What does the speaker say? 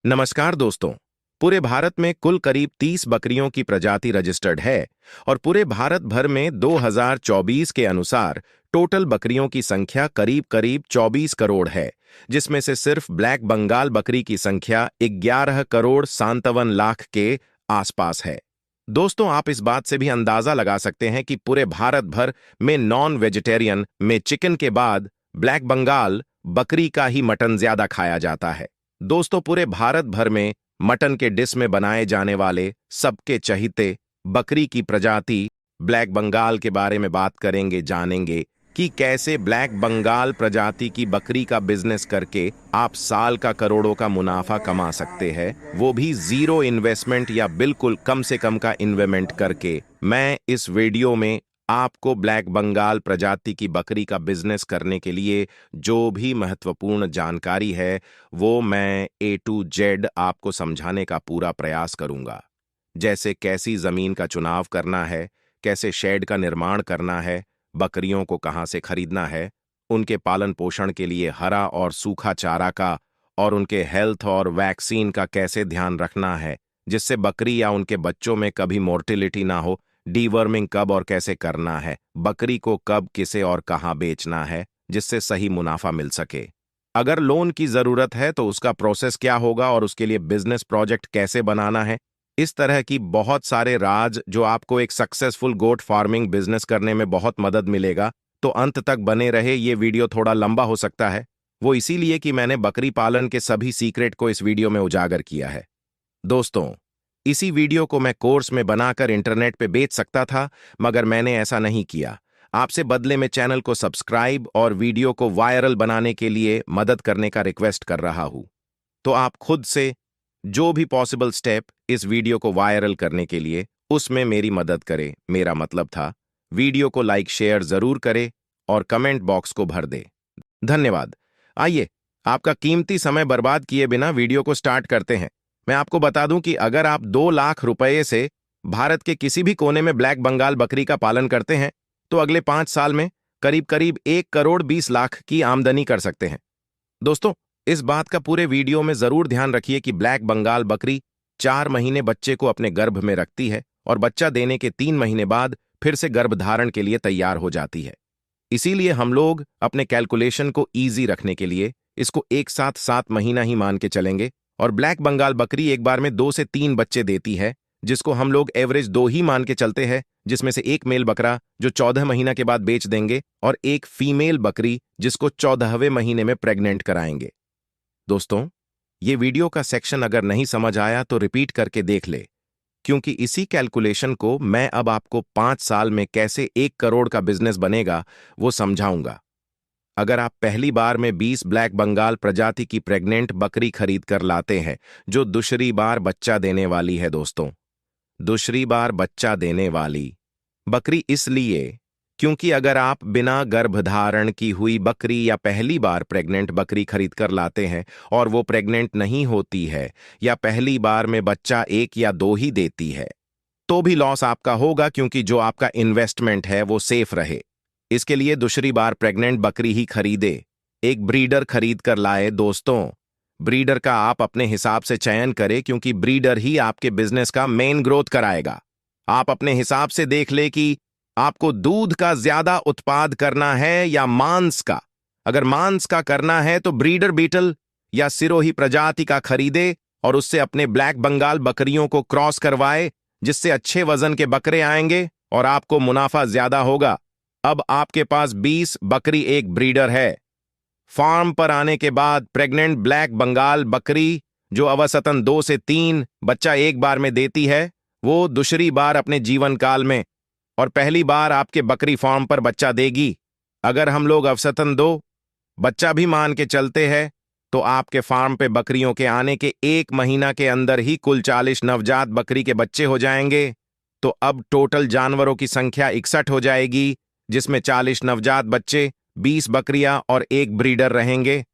नमस्कार दोस्तों। पूरे भारत में कुल करीब 30 बकरियों की प्रजाति रजिस्टर्ड है और पूरे भारत भर में 2024 के अनुसार टोटल बकरियों की संख्या करीब करीब 24 करोड़ है, जिसमें से सिर्फ ब्लैक बंगाल बकरी की संख्या 11 करोड़ 57 लाख के आसपास है। दोस्तों, आप इस बात से भी अंदाजा लगा सकते हैं कि पूरे भारत भर में नॉन वेजिटेरियन में चिकन के बाद ब्लैक बंगाल बकरी का ही मटन ज्यादा खाया जाता है। दोस्तों, पूरे भारत भर में मटन के डिश में बनाए जाने वाले सबके चहीते बकरी की प्रजाति ब्लैक बंगाल के बारे में बात करेंगे, जानेंगे कि कैसे ब्लैक बंगाल प्रजाति की बकरी का बिजनेस करके आप साल का करोड़ों का मुनाफा कमा सकते हैं, वो भी जीरो इन्वेस्टमेंट या बिल्कुल कम से कम का इन्वेस्टमेंट करके। मैं इस वीडियो में आपको ब्लैक बंगाल प्रजाति की बकरी का बिजनेस करने के लिए जो भी महत्वपूर्ण जानकारी है वो मैं A to Z आपको समझाने का पूरा प्रयास करूंगा। जैसे कैसी जमीन का चुनाव करना है, कैसे शेड का निर्माण करना है, बकरियों को कहां से खरीदना है, उनके पालन पोषण के लिए हरा और सूखा चारा का और उनके हेल्थ और वैक्सीन का कैसे ध्यान रखना है जिससे बकरी या उनके बच्चों में कभी मोर्टिलिटी ना हो, डीवर्मिंग कब और कैसे करना है, बकरी को कब किसे और कहां बेचना है जिससे सही मुनाफा मिल सके। अगर लोन की जरूरत है तो उसका प्रोसेस क्या होगा और उसके लिए बिजनेस प्रोजेक्ट कैसे बनाना है। इस तरह की बहुत सारे राज जो आपको एक सक्सेसफुल गोट फार्मिंग बिजनेस करने में बहुत मदद मिलेगा। तो अंत तक बने रहे। ये वीडियो थोड़ा लंबा हो सकता है, वो इसीलिए कि मैंने बकरी पालन के सभी सीक्रेट को इस वीडियो में उजागर किया है। दोस्तों, इसी वीडियो को मैं कोर्स में बनाकर इंटरनेट पे बेच सकता था, मगर मैंने ऐसा नहीं किया। आपसे बदले में चैनल को सब्सक्राइब और वीडियो को वायरल बनाने के लिए मदद करने का रिक्वेस्ट कर रहा हूं। तो आप खुद से जो भी पॉसिबल स्टेप इस वीडियो को वायरल करने के लिए उसमें मेरी मदद करें। मेरा मतलब था वीडियो को लाइक शेयर जरूर करें और कमेंट बॉक्स को भर दे। धन्यवाद। आइए, आपका कीमती समय बर्बाद किए बिना वीडियो को स्टार्ट करते हैं। मैं आपको बता दूं कि अगर आप 2 लाख रुपए से भारत के किसी भी कोने में ब्लैक बंगाल बकरी का पालन करते हैं तो अगले 5 साल में करीब करीब 1 करोड़ 20 लाख की आमदनी कर सकते हैं। दोस्तों, इस बात का पूरे वीडियो में जरूर ध्यान रखिए कि ब्लैक बंगाल बकरी 4 महीने बच्चे को अपने गर्भ में रखती है और बच्चा देने के 3 महीने बाद फिर से गर्भधारण के लिए तैयार हो जाती है। इसीलिए हम लोग अपने कैलकुलेशन को इजी रखने के लिए इसको एक साथ 7 महीना ही मान के चलेंगे और ब्लैक बंगाल बकरी एक बार में 2 से 3 बच्चे देती है, जिसको हम लोग एवरेज 2 ही मान के चलते हैं, जिसमें से एक मेल बकरा जो 14 महीना के बाद बेच देंगे और एक फीमेल बकरी जिसको 14वें महीने में प्रेग्नेंट कराएंगे। दोस्तों, ये वीडियो का सेक्शन अगर नहीं समझ आया तो रिपीट करके देख ले, क्योंकि इसी कैलकुलेशन को मैं अब आपको 5 साल में कैसे 1 करोड़ का बिजनेस बनेगा वो समझाऊंगा। अगर आप पहली बार में 20 ब्लैक बंगाल प्रजाति की प्रेग्नेंट बकरी खरीद कर लाते हैं जो दूसरी बार बच्चा देने वाली है। दोस्तों, दूसरी बार बच्चा देने वाली बकरी इसलिए क्योंकि अगर आप बिना गर्भधारण की हुई बकरी या पहली बार प्रेग्नेंट बकरी खरीद कर लाते हैं और वो प्रेग्नेंट नहीं होती है या पहली बार में बच्चा 1 या 2 ही देती है तो भी लॉस आपका होगा, क्योंकि जो आपका इन्वेस्टमेंट है वो सेफ रहे। इसके लिए दूसरी बार प्रेग्नेंट बकरी ही खरीदे, एक ब्रीडर खरीद कर लाए। दोस्तों, ब्रीडर का आप अपने हिसाब से चयन करें, क्योंकि ब्रीडर ही आपके बिजनेस का मेन ग्रोथ कराएगा। आप अपने हिसाब से देख ले कि आपको दूध का ज्यादा उत्पाद करना है या मांस का। अगर मांस का करना है तो ब्रीडर बीटल या सिरोही प्रजाति का खरीदे और उससे अपने ब्लैक बंगाल बकरियों को क्रॉस करवाए, जिससे अच्छे वजन के बकरे आएंगे और आपको मुनाफा ज्यादा होगा। अब आपके पास 20 बकरी एक ब्रीडर है। फार्म पर आने के बाद प्रेग्नेंट ब्लैक बंगाल बकरी जो अवसतन 2 से 3 बच्चा एक बार में देती है, वो दूसरी बार अपने जीवन काल में और पहली बार आपके बकरी फार्म पर बच्चा देगी। अगर हम लोग अवसतन 2 बच्चा भी मान के चलते हैं तो आपके फार्म पे बकरियों के आने के 1 महीना के अंदर ही कुल 40 नवजात बकरी के बच्चे हो जाएंगे। तो अब टोटल जानवरों की संख्या 61 हो जाएगी, जिसमें 40 नवजात बच्चे, 20 बकरियां और एक ब्रीडर रहेंगे।